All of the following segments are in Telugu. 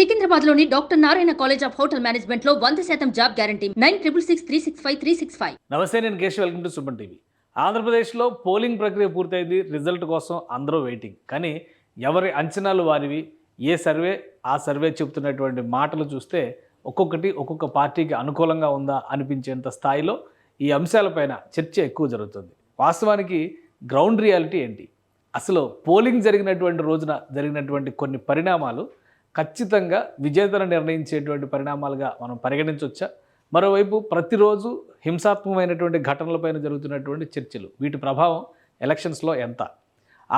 సికింద్రాబాద్లోని doctor Narayana college of hotel మేనేజ్మెంట్లో 100% జాబ్ గ్యారంటీ 966365 నమస్తే, నేను Keshav. Welcome to Suman TV. ఆంధ్రప్రదేశ్లో పోలింగ్ ప్రక్రియ పూర్తయింది. రిజల్ట్ కోసం అందరూ వెయిటింగ్. కానీ ఎవరి అంచనాలు వారివి. ఏ సర్వే ఆ సర్వే చెబుతున్నటువంటి మాటలు చూస్తే ఒక్కొక్కటి ఒక్కొక్క పార్టీకి అనుకూలంగా ఉందా అనిపించేంత స్థాయిలో ఈ అంశాలపైన చర్చ ఎక్కువ జరుగుతుంది. వాస్తవానికి గ్రౌండ్ రియాలిటీ ఏంటి, అసలు పోలింగ్ జరిగినటువంటి రోజున జరిగినటువంటి కొన్ని పరిణామాలు ఖచ్చితంగా విజేతను నిర్ణయించేటువంటి పరిణామాలుగా మనం పరిగణించవచ్చా? మరోవైపు ప్రతిరోజు హింసాత్మకమైనటువంటి ఘటనలపైన జరుగుతున్నటువంటి చర్చలు, వీటి ప్రభావం ఎలక్షన్స్లో ఎంత?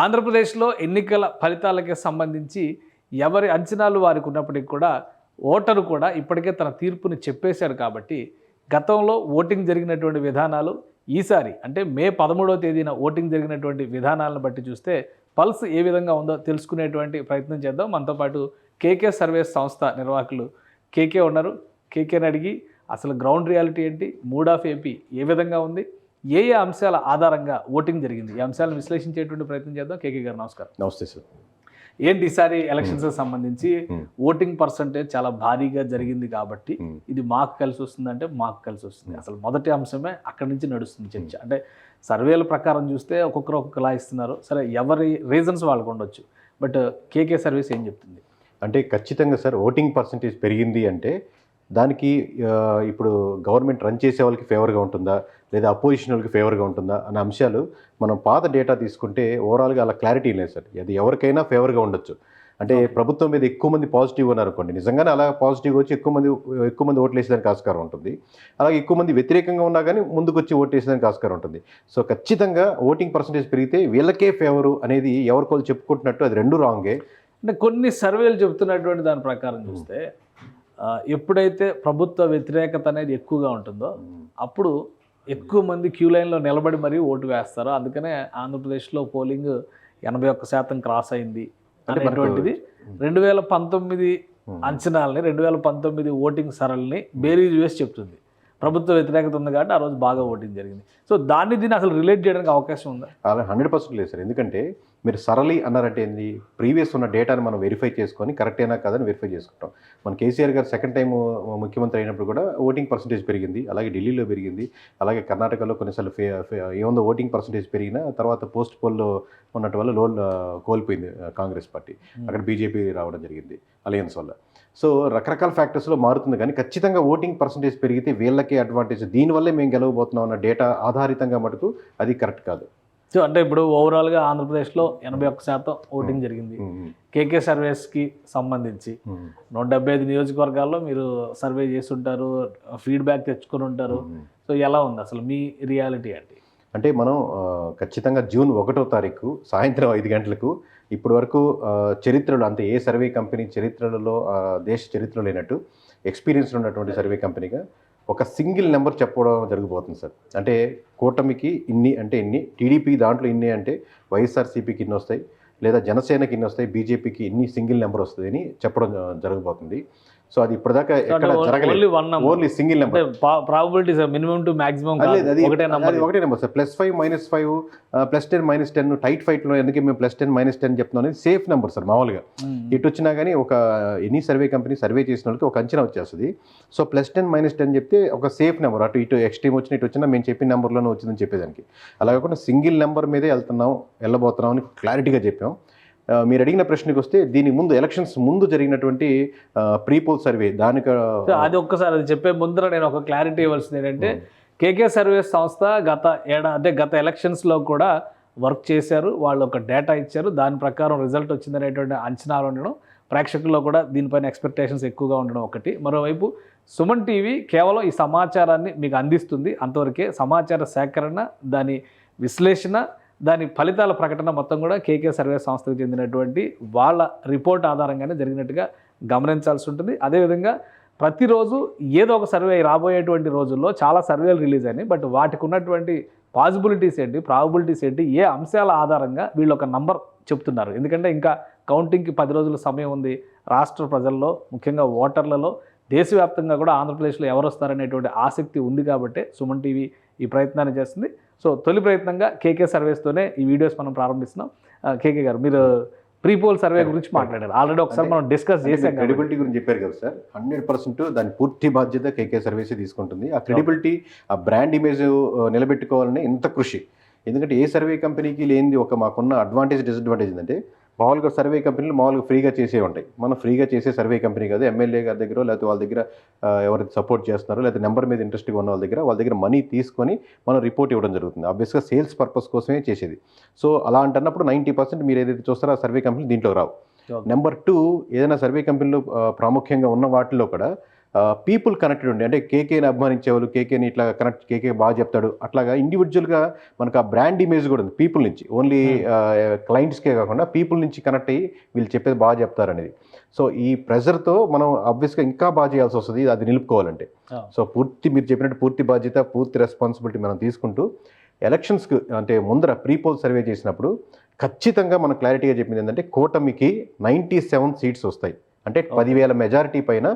ఆంధ్రప్రదేశ్లో ఎన్నికల ఫలితాలకి సంబంధించి ఎవరి అంచనాలు వారికి ఉన్నప్పటికీ కూడా ఓటరు కూడా ఇప్పటికే తన తీర్పుని చెప్పేశారు. కాబట్టి గతంలో ఓటింగ్ జరిగినటువంటి విధానాలు ఈసారి అంటే మే 13వ తేదీన ఓటింగ్ జరిగినటువంటి విధానాలను బట్టి చూస్తే పల్స్ ఏ విధంగా ఉందో తెలుసుకునేటువంటి ప్రయత్నం చేద్దాం. మనతో పాటు కేకే సర్వేస్ సంస్థ నిర్వాహకులు కేకే ఉన్నారు. కేకేని అడిగి అసలు గ్రౌండ్ రియాలిటీ ఏంటి, మూడ్ ఆఫ్ ఏపీ ఏ విధంగా ఉంది, ఏ ఏ అంశాల ఆధారంగా ఓటింగ్ జరిగింది, ఈ అంశాలను విశ్లేషించేటువంటి ప్రయత్నం చేద్దాం. కేకే గారు నమస్కారం. నమస్తే సార్. ఏంటి ఈసారి ఎలక్షన్స్కి సంబంధించి ఓటింగ్ పర్సంటేజ్ చాలా భారీగా జరిగింది కాబట్టి ఇది మాకు కలిసి వస్తుందంటే మాకు కలిసి వస్తుంది. అసలు మొదటి అంశమే అక్కడి నుంచి నడుస్తుంది చర్చ. అంటే సర్వేల ప్రకారం చూస్తే ఒక్కొక్కరు ఒక్కొక్కలా ఇస్తున్నారు. సరే, ఎవరి రీజన్స్ వాళ్ళకు ఉండొచ్చు. బట్ కేకే సర్వీస్ ఏం చెప్తుంది అంటే ఖచ్చితంగా సార్ ఓటింగ్ పర్సంటేజ్ పెరిగింది అంటే దానికి ఇప్పుడు గవర్నమెంట్ రన్ చేసే వాళ్ళకి ఫేవర్గా ఉంటుందా లేదా అపోజిషన్ వాళ్ళకి ఫేవర్గా ఉంటుందా అనే అంశాలు మనం పాత డేటా తీసుకుంటే ఓవరాల్గా అలా క్లారిటీ లేదు సార్. అది ఎవరికైనా ఫేవర్గా ఉండొచ్చు. అంటే ప్రభుత్వం మీద ఎక్కువ మంది పాజిటివ్ ఉన్నారనుకోండి, నిజంగానే అలా పాజిటివ్ వచ్చి ఎక్కువ మంది ఓట్లు వేసేదానికి ఆస్కారం ఉంటుంది. అలాగే ఎక్కువ మంది వ్యతిరేకంగా ఉన్నా కానీ ముందుకు వచ్చి ఓటు వేసేదానికి ఆస్కారం ఉంటుంది. సో ఖచ్చితంగా ఓటింగ్ పర్సంటేజ్ పెరిగితే వీళ్ళకే ఫేవరు అనేది ఎవరికోళ్ళు చెప్పుకుంటున్నట్టు అది రెండు రాంగే. అంటే కొన్ని సర్వేలు చెబుతున్నటువంటి దాని ప్రకారం చూస్తే ఎప్పుడైతే ప్రభుత్వ వ్యతిరేకత అనేది ఎక్కువగా ఉంటుందో అప్పుడు ఎక్కువ మంది క్యూ లైన్లో నిలబడి మరీ ఓటు వేస్తారు. అందుకనే ఆంధ్రప్రదేశ్లో పోలింగ్ 81% క్రాస్ అయింది అనేటువంటిది 2019 అంచనాలని 2019 ఓటింగ్ సరళిని బేరీజ్ వేసి చెప్తుంది. ప్రభుత్వ వ్యతిరేకత ఉంది కాబట్టి ఆ రోజు బాగా ఓటింగ్ జరిగింది. సో దీన్ని అసలు రిలేట్ చేయడానికి అవకాశం ఉందా? అలా 100% లేదు సార్. ఎందుకంటే మీరు సరళి అన్నారంటే ఏంది, ప్రీవియస్ ఉన్న డేటాను మనం వెరిఫై చేసుకొని కరెక్ట్ అయినా కాదని వెరిఫై చేసుకుంటాం. మన కేసీఆర్ గారు సెకండ్ టైం ముఖ్యమంత్రి అయినప్పుడు కూడా ఓటింగ్ పర్సంటేజ్ పెరిగింది, అలాగే ఢిల్లీలో పెరిగింది, అలాగే కర్ణాటకలో కొన్నిసార్లు ఏముందో ఓటింగ్ పర్సంటేజ్ పెరిగినా తర్వాత పోస్ట్ పోల్లో ఉన్నట్టు వల్ల కోల్పోయింది కాంగ్రెస్ పార్టీ. అక్కడ బీజేపీ రావడం జరిగింది అలయన్స్ వల్ల. సో రకరకాల ఫ్యాక్టర్స్లో మారుతుంది. కానీ ఖచ్చితంగా ఓటింగ్ పర్సంటేజ్ పెరిగితే వీళ్ళకే అడ్వాంటేజ్, దీనివల్లే మేము గెలవబోతున్నాం అన్న డేటా ఆధారితంగా మటుకు అది కరెక్ట్ కాదు. సో అంటే ఇప్పుడు ఓవరాల్గా ఆంధ్రప్రదేశ్లో 81% ఓటింగ్ జరిగింది. కేకే సర్వేస్కి సంబంధించి 175 నియోజకవర్గాల్లో మీరు సర్వే చేసి ఉంటారు, ఫీడ్బ్యాక్ తెచ్చుకొని ఉంటారు. సో ఎలా ఉంది అసలు మీ రియాలిటీ ఏంటి? అంటే మనం ఖచ్చితంగా జూన్ 1వ తారీఖు సాయంత్రం 5 గంటలకు ఇప్పటి వరకు చరిత్రలో అంటే ఏ సర్వే కంపెనీ చరిత్రలో దేశ చరిత్రలో లేనట్టు ఎక్స్పీరియన్స్ ఉన్నటువంటి సర్వే కంపెనీగా ఒక సింగిల్ నెంబర్ చెప్పడం జరగబోతుంది సార్. అంటే కూటమికి ఇన్ని అంటే ఇన్ని, టీడీపీ దాంట్లో ఇన్ని అంటే వైఎస్ఆర్సీపీకి ఇన్ని వస్తాయి, లేదా జనసేనకి ఇన్ని వస్తాయి, బీజేపీకి ఇన్ని సింగిల్ నెంబర్ వస్తుంది అని చెప్పడం జరగబోతుంది. సో అది ఇప్పటిదాకా ఎక్కడ జరగలేదు, only single number. Probability minimum to maximum ఒకటే నెంబర్ సార్. +5 -5 +10 -10 టైట్ ఫైట్లో ఎందుకు మేము +10 -10 చెప్తున్నాం అనేది సేఫ్ నెంబర్ సార్. మామూలుగా ఇటు వచ్చినా కానీ ఒక ఎనీ సర్వే కంపెనీ సర్వే చేసిన వాళ్ళకి ఒక అంచనా వచ్చేస్తుంది. సో +10 -10 చెప్తే ఒక సేఫ్ నెంబర్, అటు ఇటు ఎక్స్ట్రీమ్ వచ్చిన ఇటు వచ్చినా మేము చెప్పిన నెంబర్లోనే వచ్చిందని చెప్పేదానికి. అలా కాకుండా సింగిల్ నెంబర్ మీదే వెళ్ళబోతున్నాం అని క్లారిటీగా చెప్పాం. మీరు అడిగిన ప్రశ్నకి వస్తే దీనికి ముందు ఎలక్షన్స్ ముందు జరిగినటువంటి ప్రీపోల్ సర్వే దానికి అది ఒక్కసారి అది చెప్పే ముందర నేను ఒక క్లారిటీ ఇవ్వాల్సింది ఏంటంటే కేకే సర్వేస్ సంస్థ గత ఎలక్షన్స్లో కూడా వర్క్ చేశారు. వాళ్ళు ఒక డేటా ఇచ్చారు, దాని ప్రకారం రిజల్ట్ వచ్చిందనేటువంటి అంచనాలు ఉండడం, ప్రేక్షకుల్లో కూడా దీనిపైన ఎక్స్పెక్టేషన్స్ ఎక్కువగా ఉండడం ఒకటి. మరోవైపు సుమన్ టీవీ కేవలం ఈ సమాచారాన్ని మీకు అందిస్తుంది, అంతవరకే. సమాచార సేకరణ, దాని విశ్లేషణ, దాని ఫలితాల ప్రకటన మొత్తం కూడా కేకే సర్వే సంస్థకు చెందినటువంటి వాళ్ళ రిపోర్ట్ ఆధారంగానే జరిగినట్టుగా గమనించాల్సి ఉంటుంది. అదేవిధంగా ప్రతిరోజు ఏదో ఒక సర్వే రాబోయేటువంటి రోజుల్లో చాలా సర్వేలు రిలీజ్ అయినాయి. బట్ వాటికి ఉన్నటువంటి పాసిబిలిటీస్ ఏంటి, ప్రాబబిలిటీస్ ఏంటి, ఏ అంశాల ఆధారంగా వీళ్ళు ఒక నంబర్ చెప్తున్నారు. ఎందుకంటే ఇంకా కౌంటింగ్కి 10 రోజుల సమయం ఉంది. రాష్ట్ర ప్రజల్లో, ముఖ్యంగా ఓటర్లలో, దేశవ్యాప్తంగా కూడా ఆంధ్రప్రదేశ్లో ఎవరు వస్తారనేటువంటి ఆసక్తి ఉంది కాబట్టి సుమన్ టీవీ ఈ ప్రయత్నాన్ని చేస్తుంది. సో తొలి ప్రయత్నంగా కేకే సర్వేస్తోనే ఈ వీడియోస్ మనం ప్రారంభిస్తున్నాం. కేకే గారు, మీరు ప్రీపోల్ సర్వే గురించి మాట్లాడారు. ఆల్రెడీ ఒకసారి మనం డిస్కస్ చేసాం. క్రెడిబిలిటీ గురించి చెప్పారు కదా సార్, 100% దాని పూర్తి బాధ్యత కేకే సర్వీసే తీసుకుంటుంది. ఆ క్రెడిబిలిటీ, ఆ బ్రాండ్ ఇమేజ్ నిలబెట్టుకోవాలని ఇంత కృషి. ఎందుకంటే ఏ సర్వే కంపెనీకి లేనిది ఒక మాకున్న అడ్వాంటేజ్ డిసడ్వాంటేజ్ ఏంటంటే, మామూలుగా సర్వే కంపెనీలు మామూలుగా ఫ్రీగా చేసే ఉంటాయి. మనం ఫ్రీగా చేసే సర్వే కంపెనీ కాదు, ఎమ్మెల్యే గారి దగ్గర లేకపోతే వాళ్ళ దగ్గర ఎవరైతే సపోర్ట్ చేస్తున్నారో లేకపోతే నెంబర్ మీద ఇంట్రెస్ట్గా ఉన్న వాళ్ళ దగ్గర మనీ తీసుకొని మనం రిపోర్ట్ ఇవ్వడం జరుగుతుంది. ఆబ్వియస్గా సేల్స్ పర్పస్ కోసమే చేసేది. సో అలా అంటున్నప్పుడు 90% మీరు ఏదైతే చూస్తారో ఆ సర్వే కంపెనీ దీంట్లో రావు. నెంబర్ 2, ఏదైనా సర్వే కంపెనీలో ప్రాముఖ్యంగా ఉన్న వాటిల్లో కూడా పీపుల్ కనెక్టెడ్ ఉండి, అంటే కేకేని అభిమానించే వాళ్ళు కేకేని ఇట్లా కనెక్ట్, కేకే బాగా చెప్తాడు అట్లాగా ఇండివిజువల్గా మనకు ఆ బ్రాండ్ ఇమేజ్ కూడా ఉంది పీపుల్ నుంచి. ఓన్లీ క్లయింట్స్కే కాకుండా పీపుల్ నుంచి కనెక్ట్ అయ్యి వీళ్ళు చెప్పేది బాగా చెప్తారనేది. సో ఈ ప్రెజర్తో మనం ఆబ్వియస్గా ఇంకా బాగా చేయాల్సి వస్తుంది అది నిలుపుకోవాలంటే. సో మీరు చెప్పినట్టు పూర్తి బాధ్యత, పూర్తి రెస్పాన్సిబిలిటీ మనం తీసుకుంటూ ఎలక్షన్స్కి అంటే ముందర ప్రీపోల్ సర్వే చేసినప్పుడు ఖచ్చితంగా మనం క్లారిటీగా చెప్పింది ఏంటంటే, కూటమికి 97 సీట్స్ వస్తాయి. అంటే 10,000 మెజారిటీ పైన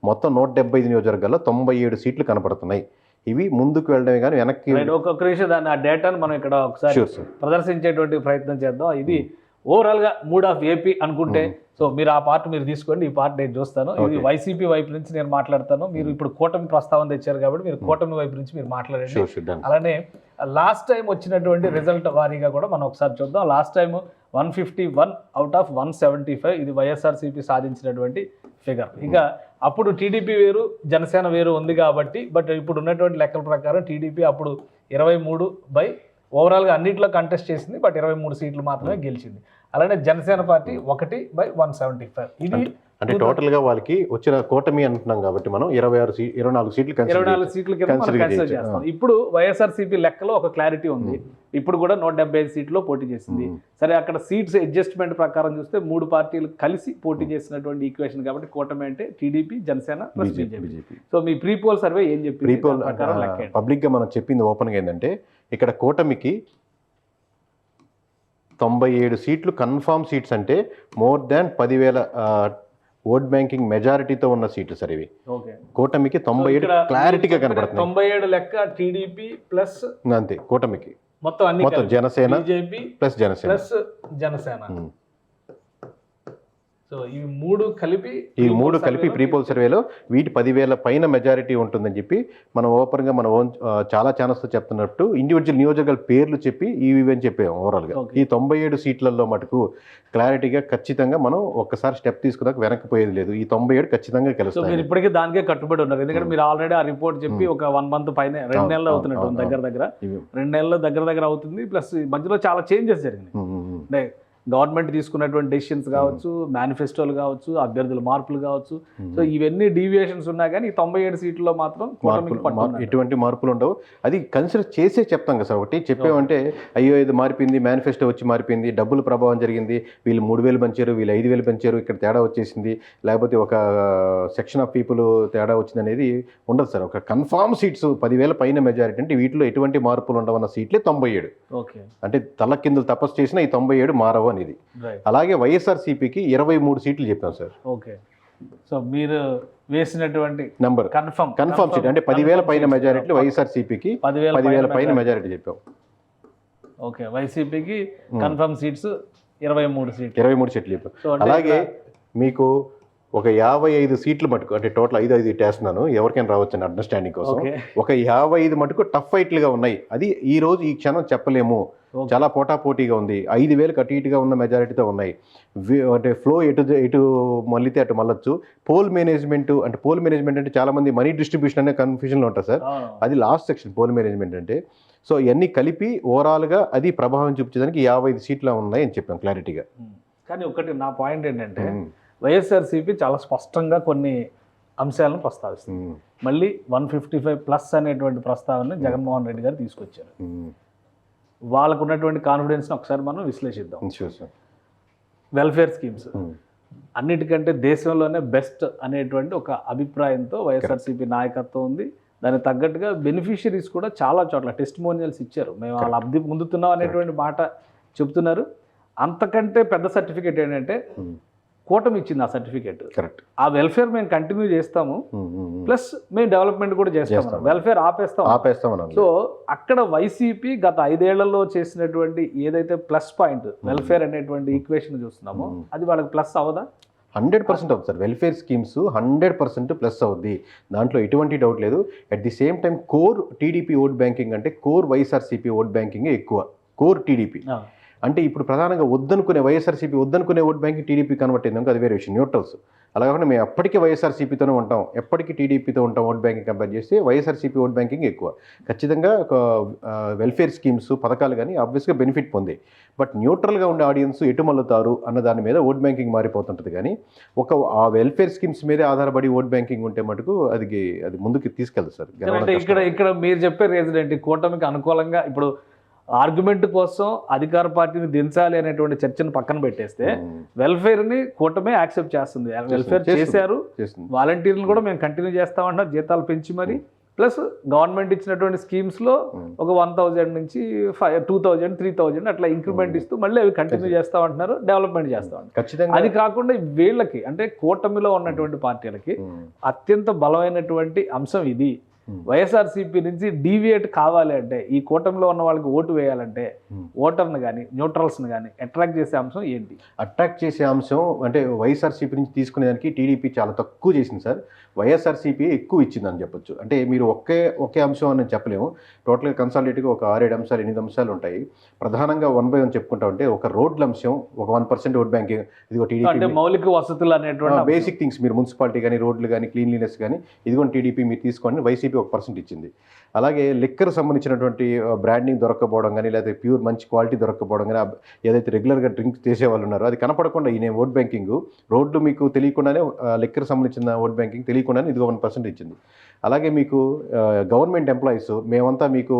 మొత్తం 175 నియోజకవర్గాల్లో 97 సీట్లు కనపడుతున్నాయి. ఇవి ముందుకు వెళ్ళడమే కానీ వెనక్కి. ఒక్కొక్క విషయం దాన్ని ఆ డేటాను మనం ఇక్కడ ఒకసారి ప్రదర్శించేటువంటి ప్రయత్నం చేద్దాం. ఇది ఓవరాల్గా మూడ్ ఆఫ్ ఏపీ అనుకుంటే, సో మీరు ఆ పార్ట్ మీరు తీసుకోండి, ఈ పార్ట్ నేను చూస్తాను. ఇది వైసీపీ వైపు నుంచి నేను మాట్లాడతాను. మీరు ఇప్పుడు కూటమి ప్రస్తావన తెచ్చారు కాబట్టి మీరు కూటమి వైపు నుంచి మీరు మాట్లాడండి. అలానే లాస్ట్ టైం వచ్చినటువంటి రిజల్ట్ వారీగా కూడా మనం ఒకసారి చూద్దాం. లాస్ట్ టైం 151 అవుట్ ఆఫ్ 175 ఇది వైఎస్ఆర్సీపీ సాధించినటువంటి ఫిగర్. ఇక అప్పుడు టీడీపీ వేరు, జనసేన వేరు ఉంది కాబట్టి, బట్ ఇప్పుడు ఉన్నటువంటి లెక్కల ప్రకారం టీడీపీ అప్పుడు 23 ఓవరాల్గా అన్నింటిలో కంటెస్ట్ చేసింది, బట్ 23 సీట్లు మాత్రమే గెలిచింది. అలానే జనసేన పార్టీ 1/175. ఇది అంటే టోటల్గా వాళ్ళకి వచ్చిన కూటమి అంటున్నాం కాబట్టి మనం 24 సీట్లు కన్సిడర్ చేస్తాం. ఇప్పుడు వైఎస్ఆర్సీపీ లెక్కలో ఒక క్లారిటీ ఉంది. ఇప్పుడు కూడా 175 సీట్లో పోటీ చేసింది. సరే, అక్కడ సీట్స్ అడ్జస్ట్మెంట్ ప్రకారం చూస్తే 3 పార్టీలు కలిసి పోటీ చేసినటువంటి ఈక్వేషన్ కాబట్టి కూటమి అంటే TDP, Janasena plus BJP. So మీ ప్రీపోల్ సర్వే ఏం చెప్పింది? ప్రీపోల్ పబ్లిక్గా మనం చెప్పింది ఓపెన్గా ఏంటంటే, ఇక్కడ కూటమికి 97 సీట్లు కన్ఫామ్ సీట్స్, అంటే మోర్ దాన్ 10,000 ఓట్ బ్యాంకింగ్ మెజారిటీతో ఉన్న సీట్లు సార్ ఇవి. కూటమికి 97 క్లారిటీగా కనబడుతుంది. 97 లెక్క టీడీపీ ప్లస్ అంతే కూటమికి మొత్తం Janasena BJP plus Janasena. So ఈ మూడు కలిపి ప్రీపోల్ సర్వేలో వీటి 10,000 పైన మెజారిటీ ఉంటుందని చెప్పి మనం ఓపెన్గా మనం చాలా ఛానల్స్తో చెప్తున్నట్టు ఇండివిజువల్ నియోజకవర్గాల పేర్లు చెప్పి ఇవి అని చెప్పాము. ఓవరాల్గా ఈ 97 సీట్లలో మటుకు క్లారిటీగా ఖచ్చితంగా మనం ఒక్కసారి స్టెప్ తీసుకున్నాక వెనక్కిపోయేది లేదు. ఈ 97 ఖచ్చితంగా కలుస్తాయి. మీరు ఇప్పటికీ దానికే కట్టుబడి ఉన్నారు. ఎందుకంటే మీరు ఆల్రెడీ ఆ రిపోర్ట్ చెప్పి ఒక 1 మంత్ పైన 2 నెలలు అవుతున్నట్టు దగ్గర 2 నెలలు దగ్గర అవుతుంది. ప్లస్ మధ్యలో చాలా చేంజెస్ జరిగినాయి. గవర్నమెంట్ తీసుకున్నటువంటి డెసిషన్స్ కావచ్చు, మేనిఫెస్టోలు కావచ్చు, అభ్యర్థుల మార్పులు కావచ్చు. సో ఇవన్నీ డీవియేషన్స్ ఉన్నా కానీ 97 సీట్లలో మాత్రం ఎటువంటి మార్పులు ఉండవు. అది కన్సిడర్ చేసే చెప్తాం కదా సార్. ఒకటి చెప్పామంటే అయ్యో ఇది మారిపోయింది, మేనిఫెస్టో వచ్చి మారిపోయింది, డబ్బులు ప్రభావం జరిగింది, వీళ్ళు 3,000 పెంచారు, వీళ్ళు 5,000 పెంచారు, ఇక్కడ తేడా వచ్చేసింది, లేకపోతే ఒక సెక్షన్ ఆఫ్ పీపుల్ తేడా వచ్చింది అనేది ఉండదు సార్. ఒక కన్ఫామ్ సీట్స్ 10,000 పైన మెజారిటీ, అంటే వీటిలో ఎటువంటి మార్పులు ఉండవన్న సీట్లే 97. అంటే తల కిందలు తపస్సు చేసిన ఈ 97 మారవు అనేది. అలాగే వైఎస్ఆర్సీపీకి 23 సీట్లు చెప్పాం సార్. ఓకే, సో మీరు వేసినటువంటి నంబర్ కన్ఫర్మ్ సీట్ అంటే 10,000 పైన మెజారిటీ వైఎస్ఆర్సీపీకి 10,000 పైన మెజారిటీ చెప్పాం. ఓకే, వైసీపీకి కన్ఫర్మ్ సీట్స్ 23 సీట్లు చెప్పాం. అలాగే మీకు ఒక 55 సీట్లు మటుకు, అంటే టోటల్ 5 టేస్తున్నాను, ఎవరికైనా రావచ్చు అని అండర్స్టాండింగ్ కోసం. ఒక 55 మటుకు టఫ్ ఫైట్లుగా ఉన్నాయి. అది ఈ రోజు ఈ క్షణం చెప్పలేము, చాలా పోటాపోటీగా ఉంది. 5,000 అటు ఇటుగా ఉన్న మెజారిటీతో ఉన్నాయి. అంటే ఫ్లో ఎటు మళ్ళీతే అటు మళ్ళొచ్చు. పోల్ మేనేజ్మెంట్ అంటే చాలా మంది మనీ డిస్ట్రిబ్యూషన్ అనే కన్ఫ్యూజన్లో ఉంటారు సార్. అది లాస్ట్ సెక్షన్ పోల్ మేనేజ్మెంట్ అంటే. సో ఇవన్నీ కలిపి ఓవరాల్గా అది ప్రభావం చూపించడానికి 55 సీట్లు ఉన్నాయి అని చెప్పాం క్లారిటీగా. కానీ ఒకటి నా పాయింట్ ఏంటంటే, వైఎస్ఆర్సీపీ చాలా స్పష్టంగా కొన్ని అంశాలను ప్రస్తావిస్తుంది. మళ్ళీ 155+ అనేటువంటి ప్రస్తావన జగన్మోహన్ రెడ్డి గారు తీసుకొచ్చారు. వాళ్ళకు ఉన్నటువంటి కాన్ఫిడెన్స్ని ఒకసారి మనం విశ్లేషిద్దాం. వెల్ఫేర్ స్కీమ్స్ అన్నిటికంటే దేశంలోనే బెస్ట్ అనేటువంటి ఒక అభిప్రాయంతో వైఎస్ఆర్సీపీ నాయకత్వం ఉంది. దానికి తగ్గట్టుగా బెనిఫిషియరీస్ కూడా చాలా చోట్ల టెస్టిమోనియల్స్ ఇచ్చారు. మేము వాళ్ళ లబ్ధి పొందుతున్నాం అనేటువంటి మాట చెప్తున్నారు. అంతకంటే పెద్ద సర్టిఫికేట్ ఏంటంటే కూటమి ఇచ్చింది ఆ సర్టిఫికేట్. కరెక్ట్. ఆ వెల్ఫేర్ మేము కంటిన్యూ చేస్తాము, ప్లస్ మేము డెవలప్మెంట్ కూడా చేస్తాము, వెల్ఫేర్ ఆపేస్తాం. సో అక్కడ వైసీపీ గత 5 ఏళ్లలో చేసినటువంటి ఏదైతే ప్లస్ పాయింట్ వెల్ఫేర్ అనేటువంటి ఈక్వేషన్ చూస్తున్నామో అది వాళ్ళకి ప్లస్ అవదా? 100% అవుతుంది సార్. వెల్ఫేర్ స్కీమ్స్ 100% ప్లస్ అవుద్ది, దాంట్లో ఎటువంటి డౌట్ లేదు. At the same time core TDP vote banking అంటే కోర్ వైఎస్ఆర్సీపీ ఓట్ బ్యాంకింగ్ ఎక్కువ. కోర్ టీడీపీ అంటే ఇప్పుడు ప్రధానంగా వైఎస్ఆర్సీపీ వద్దనుకునే ఓట్ బ్యాంకింగ్ టీడీపీ కన్వర్ట్ అయింది, అది వేరే విషయం, న్యూట్రల్స్. అలా కాకుండా మేము ఎప్పటికీ వైఎస్ఆర్సీపీతోనే ఉంటాం, ఎప్పటికీ టీడీపీతో ఉంటాం ఓట్ బ్యాంకింగ్ కంపేర్ చేస్తే వైఎస్ఆర్సీపీ ఓట్ బ్యాంకింగ్ ఎక్కువ. ఖచ్చితంగా ఒక వెల్ఫేర్ స్కీమ్స్ పథకాలు కానీ ఆబ్వియస్గా బెనిఫిట్ పొందే. బట్ న్యూట్రల్గా ఉండే ఆడియన్స్ ఎటు మల్లుతారు అన్న దాని మీద ఓట్ బ్యాంకింగ్ మారిపోతుంటుంది. కానీ ఆ వెల్ఫేర్ స్కీమ్స్ మీదే ఆధారపడి ఓట్ బ్యాంకింగ్ ఉంటే మటుకు అది ముందుకు తీసుకెళ్తుంది సార్. ఇక్కడ మీరు చెప్పే రీజన్ ఏంటి? కూటమికి అనుకూలంగా ఇప్పుడు ఆర్గ్యుమెంట్ కోసం అధికార పార్టీని దించాలి అనేటువంటి చర్చను పక్కన పెట్టేస్తే వెల్ఫేర్ ని కూటమే యాక్సెప్ట్ చేస్తుంది. వెల్ఫేర్ చేశారు, వాలంటీర్లు కూడా మేము కంటిన్యూ చేస్తామంటున్నారు, జీతాలు పెంచి మరి. ప్లస్ గవర్నమెంట్ ఇచ్చినటువంటి స్కీమ్స్ లో ఒక 1000 నుంచి 2000, 3000 అట్లా ఇంక్రిమెంట్ ఇస్తూ మళ్ళీ అవి కంటిన్యూ చేస్తామంటున్నారు, డెవలప్మెంట్ చేస్తామంటారు. అది కాకుండా వీళ్ళకి అంటే కూటమిలో ఉన్నటువంటి పార్టీలకి అత్యంత బలమైనటువంటి అంశం ఇది. వైఎస్ఆర్సీపీ నుంచి డీవియేట్ కావాలి అంటే, ఈ కూటమిలో ఉన్న వాళ్ళకి ఓటు వేయాలంటే ఓటర్ని కానీ న్యూట్రల్స్ని కానీ అట్రాక్ట్ చేసే అంశం ఏంటి? అట్రాక్ట్ చేసే అంశం అంటే వైఎస్ఆర్సీపీ నుంచి తీసుకునేదానికి టీడీపీ చాలా తక్కువ చేసింది సార్, వైఎస్ఆర్సీపీ ఎక్కువ ఇచ్చిందని చెప్పొచ్చు. అంటే మీరు ఒకే అంశం అని చెప్పలేము, టోటల్గా కన్సాలిడేట్గా ఒక 6-7 అంశాలు 8 అంశాలు ఉంటాయి. ప్రధానంగా 1 by 1 చెప్పుకుంటా ఉంటే ఒక రోడ్ల అంశం, ఒక 1% ఓట్ బ్యాంకింగ్, ఇదిగో టీడీపీ మౌలిక వసతులు అనేటువంటి బేసిక్ థింగ్స్, మీరు మున్సిపాలిటీ కానీ రోడ్లు కానీ క్లీన్లీనెస్ కానీ ఇదిగో టీడీపీ మీరు తీసుకోండి, వైసీపీ 1% ఇచ్చింది. అలాగే లిక్కర్ సంబంధించినటువంటి బ్రాండింగ్ దొరకపోవడం కానీ, లేదా ప్యూర్ మంచి క్వాలిటీ దొరకపోవడం కానీ, ఏదైతే రెగ్యులర్గా డ్రింక్ చేసే వాళ్ళు ఉన్నారో అది కనపడకుండా ఈయన ఓట్ బ్యాంకింగ్, రోడ్లు మీకు తెలియకుండానే లిక్కర్ సంబంధించిన ఓట్ బ్యాంకింగ్ తెలియకుండానే ఇదిగో 1% ఇచ్చింది. అలాగే మీకు గవర్నమెంట్ ఎంప్లాయీస్ మేమంతా మీకు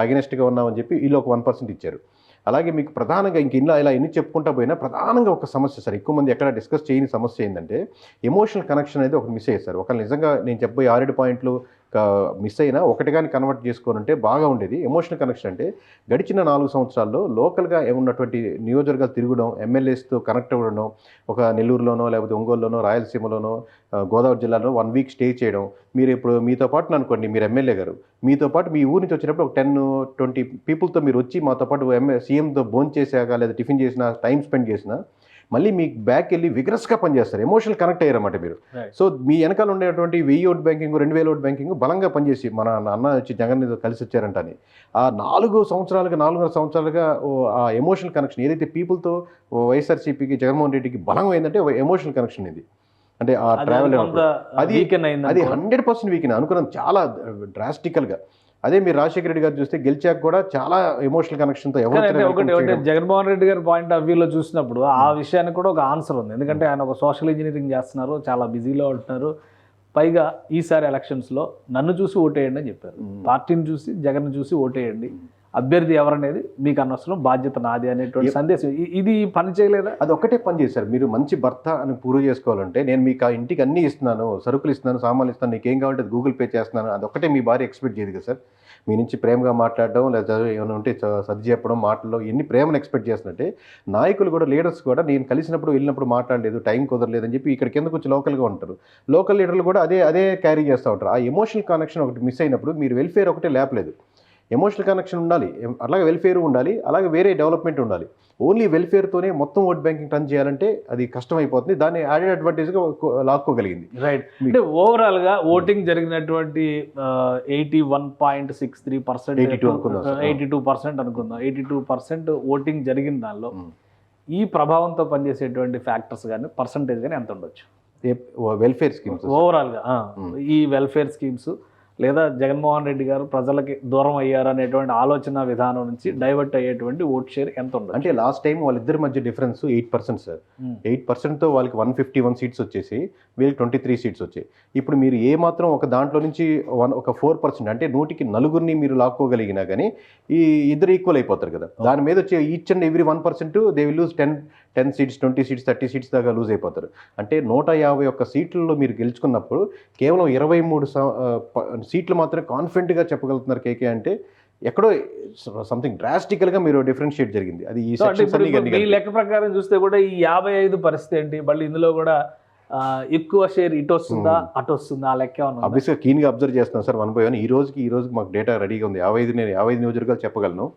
అగెనెస్ట్గా ఉన్నామని చెప్పి వీళ్ళు ఒక 1% ఇచ్చారు. అలాగే మీకు ప్రధానంగా ఇలా ఎన్ని చెప్పుకుంటా పోయినా ప్రధానంగా ఒక సమస్య సార్, ఎక్కువ మంది ఎక్కడ డిస్కస్ చేయని సమస్య ఏంటంటే ఎమోషనల్ కనెక్షన్ అనేది ఒకటి మిస్ అయ్యేది సార్. ఒకళ్ళు నిజంగా నేను చెప్పబోయే 6 పాయింట్లు మిస్ అయినా ఒకటి కానీ కన్వర్ట్ చేసుకోనంటే బాగా ఉండేది. ఎమోషనల్ కనెక్షన్ అంటే గడిచిన 4 సంవత్సరాల్లో లోకల్గా ఉన్నటువంటి నియోజకవర్గాలు తిరగడం, ఎమ్మెల్యేస్తో కనెక్ట్ అవ్వడం, ఒక నెల్లూరులోనో లేకపోతే ఒంగోలులోనో రాయలసీమలోనో గోదావరి జిల్లాలో 1 వీక్ స్టే చేయడం. మీరు ఇప్పుడు మీతో పాటు అనుకోండి, మీరు ఎమ్మెల్యే గారు, మీతో పాటు మీ ఊరి నుంచి వచ్చినప్పుడు ఒక 10-20 పీపుల్తో మీరు వచ్చి మాతో పాటు సీఎంతో భోజనం చేసాక లేదా టిఫిన్ చేసినా, టైం స్పెండ్ చేసినా మళ్ళీ మీకు బ్యాక్ వెళ్ళి విగ్రస్గా పనిచేస్తారు, ఎమోషనల్ కనెక్ట్ అయ్యారన్నమాట మీరు. సో మీ వెనకాల ఉండేటువంటి 1000 ఓట్ బ్యాంకింగ్ 2000 ఓట్ బ్యాంకింగ్ బలంగా పనిచేసి మన అన్న వచ్చి జగన్ కలిసి వచ్చారంట అని ఆ 4.5 సంవత్సరాలుగా ఆ ఎమోషనల్ కనెక్షన్ ఏదైతే పీపుల్తో వైఎస్ఆర్సీపీకి జగన్మోహన్ రెడ్డికి బలం అయిందంటే ఎమోషనల్ కనెక్షన్ ఇది. అంటే ఆ ట్రావెల్ అది 100% వీక్ అనుకున్నాం చాలా డ్రాస్టికల్గా. అదే మీరు రాజశేఖర రెడ్డి గారు చూస్తే గెలిచాక కూడా చాలా ఎమోషనల్ కనెక్షన్తో జగన్మోహన్ రెడ్డి గారి పాయింట్ ఆఫ్ వ్యూలో చూసినప్పుడు ఆ విషయానికి కూడా ఒక ఆన్సర్ ఉంది. ఎందుకంటే ఆయన ఒక సోషల్ ఇంజనీరింగ్ చేస్తున్నారు, చాలా బిజీలో ఉంటున్నారు. పైగా ఈసారి ఎలక్షన్స్లో నన్ను చూసి ఓటేయండి అని చెప్పారు, పార్టీని చూసి జగన్ చూసి ఓటేయండి, అభ్యర్థి ఎవరనేది మీకు అనవసరం, బాధ్యత నాది అనేటువంటి సందేశం. ఇది పని చేయలేదా? అది ఒక్కటే పని చేశారు. మీరు మంచి భర్త అని ప్రూవ్ చేసుకోవాలంటే నేను మీకు ఆ ఇంటికి అన్నీ ఇస్తున్నాను, సరుకులు ఇస్తున్నాను, సామాన్లు ఇస్తాను, నీకు ఏం కావాలంటే గూగుల్ పే చేస్తున్నాను, అది ఒక్కటే మీ భార్య ఎక్స్పెక్ట్ చేయదు కదా సార్. మీ నుంచి ప్రేమగా మాట్లాడడం లేదా ఏమైనా ఉంటే సర్ది చెప్పడం, మాటల్లో ఎన్ని ప్రేమను ఎక్స్పెక్ట్ చేస్తున్నట్టే నాయకులు కూడా, లీడర్స్ కూడా నేను కలిసినప్పుడు వెళ్ళినప్పుడు మాట్లాడలేదు, టైం కుదరలేదు అని చెప్పి ఇక్కడ కిందకు వచ్చి లోకల్గా ఉంటారు. లోకల్ లీడర్లు కూడా అదే క్యారీ చేస్తూ ఉంటారు. ఆ ఎమోషనల్ కనెక్షన్ ఒకటి మిస్ అయినప్పుడు మీరు వెల్ఫేర్ ఒకటే లేపలేదు. ఎమోషనల్ కనెక్షన్ ఉండాలి, అలాగే వెల్ఫేర్ ఉండాలి, అలాగే వేరే డెవలప్మెంట్ ఉండాలి. ఓన్లీ వెల్ఫేర్తోనే మొత్తం ఓట్ బ్యాంకింగ్ రన్ చేయాలంటే అది కష్టమైపోతుంది. దాన్ని యాడెడ్ అడ్వాంటేజ్గా లాక్కోగలిగింది. రైట్. అంటే ఓవరాల్గా ఓటింగ్ జరిగినటువంటి 81.63%, 82% అనుకుందాం, 82% ఓటింగ్ జరిగిన దానిలో ఈ ప్రభావంతో పనిచేసేటువంటి ఫ్యాక్టర్స్ కానీ పర్సంటేజ్ కానీ ఎంత ఉండొచ్చు? వెల్ఫేర్ స్కీమ్స్ ఓవరాల్గా ఈ వెల్ఫేర్ స్కీమ్స్ లేదా జగన్మోహన్ రెడ్డి గారు ప్రజలకి దూరం అయ్యారు అనేటువంటి ఆలోచన విధానం నుంచి డైవర్ట్ అయ్యేటువంటి ఓట్ షేర్ ఎంత ఉండదు? అంటే లాస్ట్ టైం వాళ్ళిద్దరి మధ్య డిఫరెన్స్ 8% సార్. 8%తో వాళ్ళకి 151 సీట్స్ వచ్చేసి వీళ్ళకి 23 సీట్స్ వచ్చాయి. ఇప్పుడు మీరు ఏ మాత్రం ఒక దాంట్లో నుంచి ఒక 4% అంటే 100కి 4 మీరు లాక్కోగలిగినా కానీ ఈ ఇద్దరు ఈక్వల్ అయిపోతారు కదా. దాని మీద వచ్చే each and every 1% they will lose 10 seats, 20 seats, 30 seats దాకా లూజ్ అయిపోతారు. అంటే 151 సీట్లలో మీరు గెలుచుకున్నప్పుడు కేవలం 23 సీట్లు మాత్రమే కాన్ఫిడెంట్గా చెప్పగలుగుతున్నారు కేకే అంటే ఎక్కడో సంథింగ్ డ్రాస్టికల్గా మీరు డిఫరెన్షియేట్ జరిగింది. అది ఈ సో అంటే సెక్షన్స్ ఇప్పుడు అన్ని మీ లెక్క ప్రకారం చూస్తే కూడా ఈ 55 పరిస్థితి ఏంటి, మళ్ళీ ఇందులో కూడా ఎక్కువ షేర్ ఇటు వస్తుందా అటు వస్తుందా ఆ లెక్క ఏమన్నా ఉందా? అబ్వియస్గా కీన్గా అబ్జర్వ్ చేస్తున్నాను సార్ 1/1. ఈ రోజుకి మాకు డేటా రెడీగా ఉంది. 55 నియోజకవర్గాలు చెప్పగలను.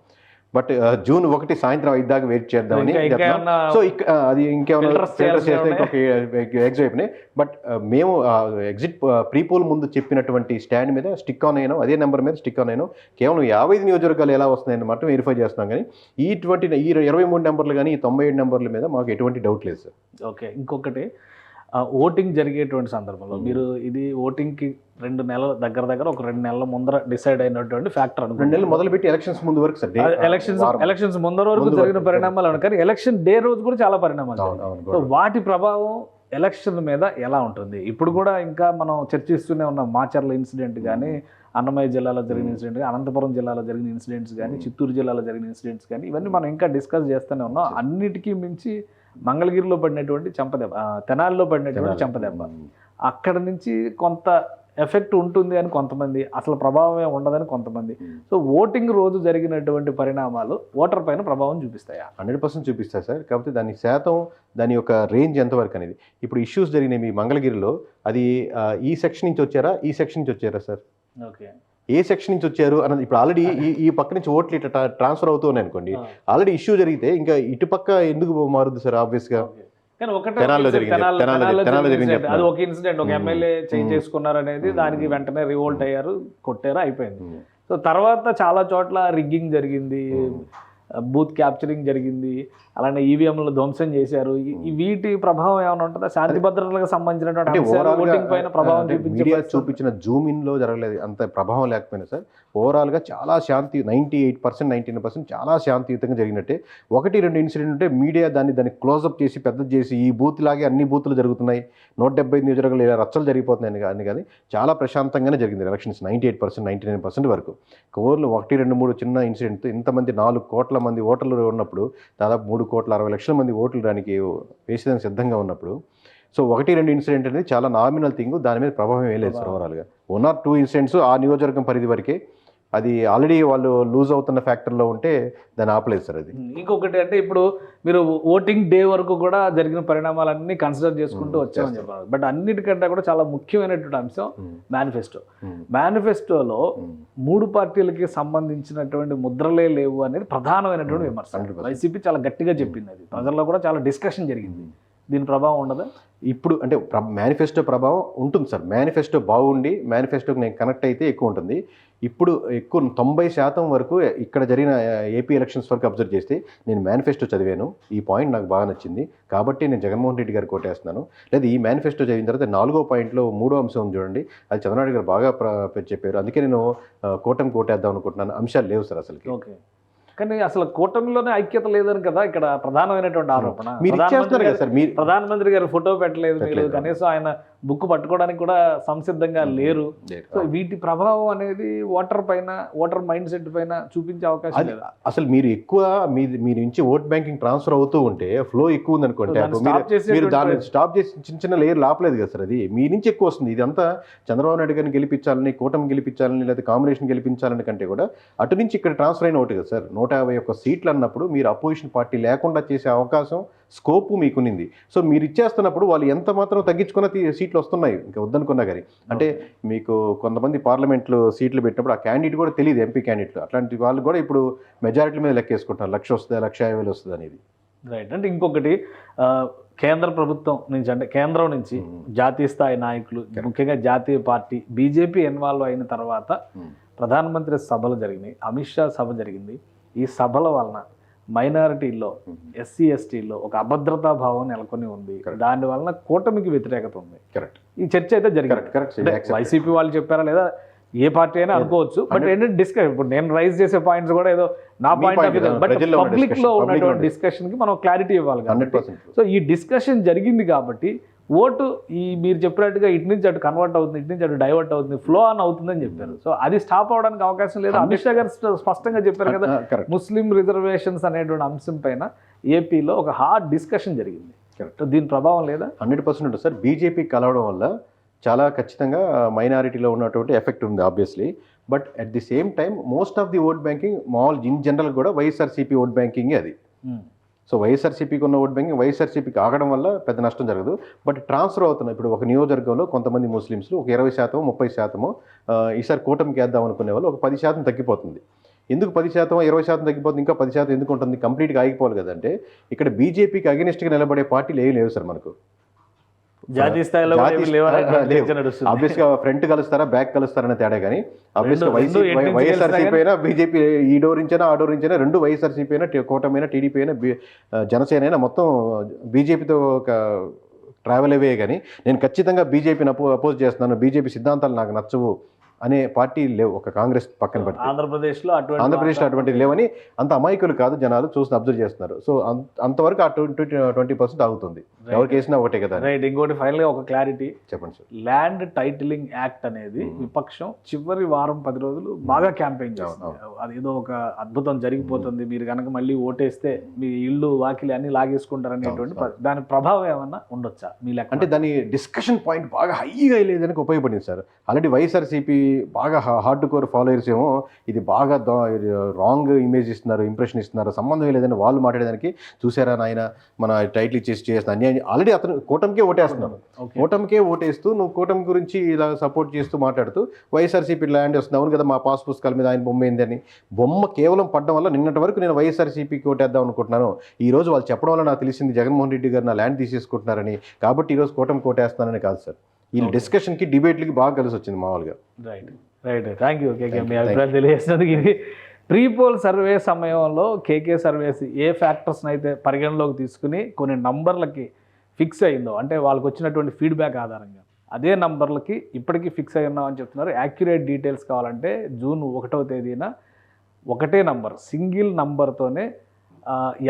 బట్ జూన్ 1 సాయంత్రం 5 దాకా వెయిట్ చేద్దామని. సో అది ఇంకేమైనా ఫిల్టర్స్ చేస్తే ఎగ్జిట్ అయిపోయినాయి. బట్ మేము ఎగ్జిట్ ప్రీపోల్ ముందు చెప్పినటువంటి స్టాండ్ మీద స్టిక్ ఆన్ అయినాం, అదే నెంబర్ మీద స్టిక్ ఆన్ అయినాం. కేవలం 55 నియోజకవర్గాలు ఎలా వస్తున్నాయని మాత్రం వెరిఫై చేస్తున్నాం. కానీ ఈ 23 నెంబర్లు కానీ ఈ 97 నెంబర్ల మీద మాకు ఎటువంటి డౌట్ లేదు సార్. ఓకే, ఇంకొకటి ఓటింగ్ జరిగేటువంటి సందర్భంలో మీరు ఇది ఓటింగ్కి 2 నెలల దగ్గర ఒక 2 నెలల ముందర డిసైడ్ అయినటువంటి ఫ్యాక్టర్ 2 నెలలు మొదలుపెట్టి ఎలక్షన్స్ ముందు వరకు సార్. ఎలక్షన్స్ ముందర వరకు జరిగిన పరిణామాలు అను, కానీ ఎలక్షన్ డే రోజు కూడా చాలా పరిణామాలు. సో వాటి ప్రభావం ఎలక్షన్ మీద ఎలా ఉంటుంది? ఇప్పుడు కూడా ఇంకా మనం చర్చిస్తూనే ఉన్నాం. మాచర్ల ఇన్సిడెంట్ కానీ, అన్నమయ్య జిల్లాలో జరిగిన ఇన్సిడెంట్, అనంతపురం జిల్లాలో జరిగిన ఇన్సిడెంట్స్ కానీ, చిత్తూరు జిల్లాలో జరిగిన ఇన్సిడెంట్స్ కానీ, ఇవన్నీ మనం ఇంకా డిస్కస్ చేస్తూనే ఉన్నాం. అన్నిటికీ మించి మంగళగిరిలో పడినటువంటి చెంపదెబ్బ, తెనాలిలో పడినటువంటి చెంపదెబ్బ, అక్కడ నుంచి కొంత ఎఫెక్ట్ ఉంటుంది అని కొంతమంది, అసలు ప్రభావమే ఉండదని కొంతమంది. సో ఓటింగ్ రోజు జరిగినటువంటి పరిణామాలు ఓటర్ పైన ప్రభావం చూపిస్తాయా? 100% చూపిస్తాయి సార్. కాకపోతే దాని శాతం, దాని యొక్క రేంజ్ ఎంతవరకు అనేది. ఇప్పుడు ఇష్యూస్ జరిగినాయి మీ మంగళగిరిలో, అది ఈ సెక్షన్ నుంచి వచ్చారా, ఈ సెక్షన్ నుంచి వచ్చారా సార్? ఓకే, ఏ సెక్షన్ నుంచి వచ్చారు అన్నది. ఇప్పుడు ఆల్రెడీ ఈ పక్క నుంచి ఓట్లు ఇట్లా ట్రాన్స్ఫర్ అవుతూ ఉన్నాయి అనుకోండి, ఆల్రెడీ ఇష్యూ జరిగితే ఇంకా ఇటుపక్క ఎందుకు మారుద్ది సార్? ఆబ్వియస్గా కానీ తెనాల్లో జరిగింది. అది ఒక ఇన్సిడెంట్, ఒక ఎమ్మెల్యే చేంజ్ చేసుకున్నారు అనేది, దానికి వెంటనే రివోల్ట్ అయ్యారు, కొట్టారు, అయిపోయింది. సో తర్వాత చాలా చోట్ల రిగ్గింగ్ జరిగింది, బూత్ క్యాప్చరింగ్ జరిగింది, అలానే ఈవీఎంలు ధ్వంసం చేశారు. వీటి ప్రభావం ఏమైనా ఉంటుందా? శాంతి భద్రతలకు సంబంధించినటువంటి ఓటింగ్ పైన ప్రభావం చూపించిన జూమ్ ఇన్ లో జరగలేదు, అంత ప్రభావం లేకపోయినా సార్ ఓవరాల్ గా చాలా శాంతి 98%, 99% చాలా శాంతియుతంగా జరిగినట్టే. 1-2 ఇన్సిడెంట్ ఉంటే మీడియా దాన్ని క్లోజ్అప్ చేసి పెద్దది చేసి ఈ బూత్ లాగే అన్ని బూతులు జరుగుతున్నాయి, 175 నియోజకవర్గాలు ఇలా రచ్చలు జరిగిపోతున్నాయి అని కానీ చాలా ప్రశాంతంగానే జరిగింది ఎలక్షన్స్ 98%, 99% వరకు. ఓవర్లు 1, 2, 3 చిన్న ఇన్సిడెంట్, ఇంతమంది 4 కోట్ల మంది ఓటర్లు ఉన్నప్పుడు, దాదాపు 3,60,00,000 మంది ఓట్లు దానికి వేసేదానికి సిద్ధంగా ఉన్నప్పుడు, సో 1-2 ఇన్సిడెంట్ అనేది చాలా నామినల్ థింగ్, దాని మీద ప్రభావం ఏం లేదు సార్. ఓవరాల్గా 1 or 2 ఇన్సిడెంట్స్ ఆ నియోజకవర్గం పరిధి వరకే, అది ఆల్రెడీ వాళ్ళు లూజ్ అవుతున్న ఫ్యాక్టర్లో ఉంటే దాన్ని ఆపలేదు సార్. అది ఇంకొకటి అంటే ఇప్పుడు మీరు ఓటింగ్ డే వరకు కూడా జరిగిన పరిణామాలన్నీ కన్సిడర్ చేసుకుంటూ వచ్చామని చెప్పారు. బట్ అన్నిటికంటే కూడా చాలా ముఖ్యమైనటువంటి అంశం మేనిఫెస్టో. మేనిఫెస్టోలో 3 పార్టీలకి సంబంధించినటువంటి ముద్రలే లేవు అనేది ప్రధానమైనటువంటి విమర్శ. వైసీపీ చాలా గట్టిగా చెప్పింది, అది ప్రజల్లో కూడా చాలా డిస్కషన్ జరిగింది. దీని ప్రభావం ఉండదా? ఇప్పుడు అంటే మేనిఫెస్టో ప్రభావం ఉంటుంది సార్. మేనిఫెస్టో బాగుండి మేనిఫెస్టోకి నేను కనెక్ట్ అయితే ఎక్కువ ఉంటుంది. ఇప్పుడు ఎక్కువ 90% వరకు ఇక్కడ జరిగిన ఏపీ ఎలక్షన్స్ వరకు అబ్జర్వ్ చేస్తే నేను మేనిఫెస్టో చదివాను, ఈ పాయింట్ నాకు బాగా నచ్చింది కాబట్టి నేను జగన్మోహన్ రెడ్డి గారు కోటేస్తున్నాను. లేదా ఈ మేనిఫెస్టో చదివిన తర్వాత 4వ పాయింట్లో 3వ అంశం ఉంది చూడండి, అది చంద్రబాబు గారు బాగా చెప్పారు, అందుకే నేను కూటమి కోటేద్దాం అనుకుంటున్నాను. అంశాలు లేవు సార్ అసలుకి. ఓకే, కానీ అసలు కూటమిలోనే ఐక్యత లేదని కదా ఇక్కడ ప్రధానమైనటువంటి ఆరోపణ. ప్రధానమంత్రి గారు ఫోటో పెట్టలేదు, మీరు కనీసం ఆయన బుక్ పట్టుకోవడానికి కూడా సంసిద్ధంగా లేరు. సో వీటి ప్రభావం అనేది ఓటర్ పైన, ఓటర్ మైండ్ సెట్ పైన చూపించే అవకాశం లేదు. అసలు మీరు ఎక్కువ మీ నుంచి ఓట్ బ్యాంకింగ్ ట్రాన్స్ఫర్ అవుతూ ఉంటే, ఫ్లో ఎక్కువ ఉంది అనుకోండి, మీరు దాన్ని స్టాప్ చేసి చిన్న లేయర్ లాపలేదు కదా సార్. అది మీ నుంచి ఎక్కువ వస్తుంది. ఇదంతా చంద్రబాబు నాయుడు గారిని గెలిపించాలని, కూటమి గెలిపించాలని, లేదా కాంబినేషన్ గెలిపించాలని కంటే కూడా అటు నుంచి ఇక్కడ ట్రాన్స్ఫర్ అయిన ఒకటి కదా సార్. 151 సీట్లు అన్నప్పుడు మీరు అపోజిషన్ పార్టీ లేకుండా చేసే అవకాశం, స్కోపు మీకునింది. సో మీరు ఇచ్చేస్తున్నప్పుడు వాళ్ళు ఎంత మాత్రం తగ్గించుకున్న సీట్లు వస్తున్నాయి, ఇంకా వద్దనుకున్నా కానీ. అంటే మీకు కొంతమంది పార్లమెంట్లో సీట్లు పెట్టినప్పుడు ఆ క్యాండిడేట్ కూడా తెలియదు, ఎంపీ క్యాండిడేట్లు, అట్లాంటి వాళ్ళు కూడా ఇప్పుడు మెజారిటీ మీద లెక్కేసుకుంటారు, 1,00,000 వస్తుంది, 1,50,000 వస్తుంది అనేది. రైట్. అంటే ఇంకొకటి కేంద్ర ప్రభుత్వం నుంచి, అంటే కేంద్రం నుంచి జాతీయ స్థాయి నాయకులు, ముఖ్యంగా జాతీయ పార్టీ బీజేపీ ఇన్వాల్వ్ అయిన తర్వాత ప్రధానమంత్రి సభలు జరిగినాయి, అమిత్ షా సభ జరిగింది. ఈ సభల వలన మైనారిటీల్లో, ఎస్సీ ఎస్టీల్లో ఒక అభద్రతా భావం నెలకొని ఉంది. దాని వలన కూటమికి వ్యతిరేకత ఉంది. ఈ చర్చ అయితే జరిగింది. వైసీపీ వాళ్ళు చెప్పారా లేదా ఏ పార్టీ అయినా అనుకోవచ్చు. బట్ ఏంటంటే డిస్కషన్, ఇప్పుడు నేను రైజ్ చేసే పాయింట్స్ కూడా ఏదో నా point of view, but public లో ఉన్నటువంటి డిస్కషన్ కి మనం క్లారిటీ ఇవ్వాలి కాబట్టి. సో ఈ డిస్కషన్ జరిగింది కాబట్టి ఓటు ఈ మీరు చెప్పినట్టుగా ఇటు నుంచి అటు కన్వర్ట్ అవుతుంది, ఇటు నుంచి అటు డైవర్ట్ అవుతుంది, ఫ్లో ఆన్ అవుతుందని చెప్పారు. సో అది స్టాప్ అవడానికి అవకాశం లేదు. అమిత్ షా గారు స్పష్టంగా చెప్పారు కదా, ముస్లిం రిజర్వేషన్స్ అనేటువంటి అంశం పైన ఏపీలో ఒక హార్డ్ డిస్కషన్ జరిగింది. దీని ప్రభావం లేదా? 100% సార్. బీజేపీ కలవడం వల్ల చాలా ఖచ్చితంగా మైనారిటీలో ఉన్నటువంటి ఎఫెక్ట్ ఉంది. Obviously but at the same time most of the vote banking మామూలు ఇన్ జనరల్ కూడా వైఎస్ఆర్సీపీ ఓట్ బ్యాంకింగే అది. సో వైఎస్ఆర్సీపీకి ఉన్న ఓట్ బ్యాంకింగ్ వైఎస్ఆర్సీపీకి ఆగడం వల్ల పెద్ద నష్టం జరగదు. బట్ ట్రాన్స్ఫర్ అవుతున్నాయి. ఇప్పుడు ఒక నియోజకవర్గంలో కొంతమంది ముస్లిమ్స్లు ఒక 20%, 30% ఈసారి కూటమికి వేద్దాం అనుకునే వాళ్ళు ఒక 10% తగ్గిపోతుంది. ఎందుకు 10%, 20% తగ్గిపోతుంది, ఇంకా 10% ఎందుకు ఉంటుంది, కంప్లీట్గా ఆగిపోవాలి కదంటే ఇక్కడ బీజేపీకి అగెనిస్ట్గా నిలబడే పార్టీలు ఏమీ లేవు సార్ మనకు. జాతీయ స్థాయిలో ఆబ్వియస్గా ఫ్రంట్ కలుస్తారా బ్యాక్ కలుస్తారనే తేడా, కానీ ఆబ్వియస్గా వైఎస్ఆర్సీపీ అయినా బీజేపీ ఈ డోర్ నుంచైనా ఆ డోర్ నుంచైనా రెండు వైఎస్ఆర్సీపీ అయినా కూటమైనా టీడీపీ అయినా జనసేన అయినా మొత్తం బీజేపీతో ఒక ట్రావెల్ అవే. కానీ నేను ఖచ్చితంగా బీజేపీని అపోజ్ చేస్తున్నాను, బీజేపీ సిద్ధాంతాలు నాకు నచ్చవు అనే పార్టీ లేవు. ఒక కాంగ్రెస్ పక్కన పెట్టి ఆంధ్రప్రదేశ్లో అటువంటి లేవని అంత అమాయకులు కాదు, జనాలు చూసి అబ్జర్వ్ చేస్తున్నారు. సో అంతవరకు ఆ 20% ఆగుతుంది. ఎవరికి వేసినా ఒకటే కదా. రైట్. ఇంకోటి ఫైనల్ గా ఒక క్లారిటీ చెప్పండి సార్. ల్యాండ్ టైటిలింగ్ యాక్ట్ అనేది విపక్షం చివరి వారం 10 రోజులు బాగా క్యాంపెయిన్ చేస్తుంది. అదేదో ఒక అద్భుతం జరిగిపోతుంది, మీరు కనుక మళ్ళీ ఓటేస్తే మీ ఇల్లు వాకిలి అన్ని లాగేసుకుంటారు అనేటువంటి దాని ప్రభావం ఏమన్నా ఉండొచ్చా మీ లెక్క? అంటే దాని డిస్కషన్ పాయింట్ బాగా హైగా లేదానికి ఉపయోగపడింది సార్. ఆల్రెడీ వైఎస్ఆర్సీపీ బాగా హార్డ్ కోర్ ఫాలోయర్స్ ఏమో ఇది బాగా రాంగ్ ఇమేజ్ ఇస్తున్నారు, ఇంప్రెషన్ ఇస్తున్నారు, సంబంధం లేదని వాళ్ళు మాట్లాడేదానికి చూసారా నాయన మన టైటిల్ ఇచ్చేసి చేసిన అన్యాయం. ఆల్రెడీ అతను కూటమికే ఓటేస్తున్నాడు, కూటమికే ఓటేస్తూ నువ్వు కూటమి గురించి ఇలా సపోర్ట్ చేస్తూ మాట్లాడుతూ వైఎస్ఆర్సీపీ ల్యాండ్ వస్తుంది, అవును కదా మా పాస్ పుస్తకాల మీద ఆయన బొమ్మ ఏందని. బొమ్మ కేవలం పడ్డం వల్ల నిన్నటి వరకు నేను వైఎస్ఆర్సీపీకి ఓటేద్దాం అనుకుంటున్నాను, ఈ రోజు వాళ్ళు చెప్పడం వల్ల నాకు తెలిసింది జగన్మోహన్ రెడ్డి గారు నా ల్యాండ్ తీసేసుకుంటున్నారని, కాబట్టి ఈరోజు కూటమికి ఓటేస్తున్నానని కాదు సార్. ఈ డిస్కషన్కి డిబేట్లకి బాగా కలిసి వచ్చింది మామూలుగా. Right right. థ్యాంక్ యూ కేకే, మీ అభిప్రాయం తెలియజేసినందుకు. ఇది ప్రీపోల్ సర్వే సమయంలో కేకే సర్వేస్ ఏ ఫ్యాక్టర్స్ని అయితే పరిగణలోకి తీసుకుని కొన్ని నంబర్లకి ఫిక్స్ అయిందో, అంటే వాళ్ళకి వచ్చినటువంటి ఫీడ్బ్యాక్ ఆధారంగా అదే నంబర్లకి ఇప్పటికీ ఫిక్స్ అయి ఉన్నామని చెప్తున్నారు. యాక్యురేట్ డీటెయిల్స్ కావాలంటే జూన్ 1వ తేదీన ఒకటే నంబర్, సింగిల్ నంబర్తోనే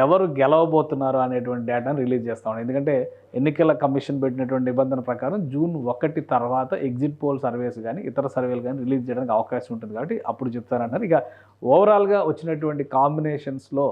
ఎవరు గెలవబోతున్నారు అనేటువంటి డేటాను రిలీజ్ చేస్తా ఉన్నాం. ఎందుకంటే ఎన్నికల కమిషన్ పెట్టినటువంటి నిబంధన ప్రకారం జూన్ 1 తర్వాత ఎగ్జిట్ పోల్ సర్వేస్ కానీ ఇతర సర్వేలు కానీ రిలీజ్ చేయడానికి అవకాశం ఉంటుంది, కాబట్టి అప్పుడు చెప్తారన్నారు. ఇక ఓవరాల్గా వచ్చినటువంటి కాంబినేషన్స్లో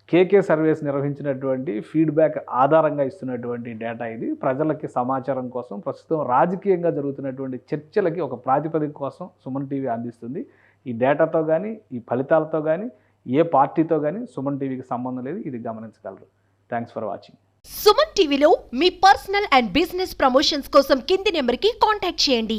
కేకే సర్వేస్ నిర్వహించినటువంటి ఫీడ్బ్యాక్ ఆధారంగా ఇస్తున్నటువంటి డేటా ఇది. ప్రజలకి సమాచారం కోసం, ప్రస్తుతం రాజకీయంగా జరుగుతున్నటువంటి చర్చలకి ఒక ప్రాతిపదిక కోసం సుమన్ టీవీ అందిస్తుంది. ఈ డేటాతో కానీ ఈ ఫలితాలతో కానీ ఏ పార్టీతో కానీ సుమన్ టీవీకి సంబంధం లేదు, ఇది గమనించగలరు. Thanks for watching. సుమన్ టీవీలో మీ పర్సనల్ అండ్ బిజినెస్ ప్రమోషన్స్ కోసం కింది నెంబర్కి కాంటాక్ట్ చేయండి.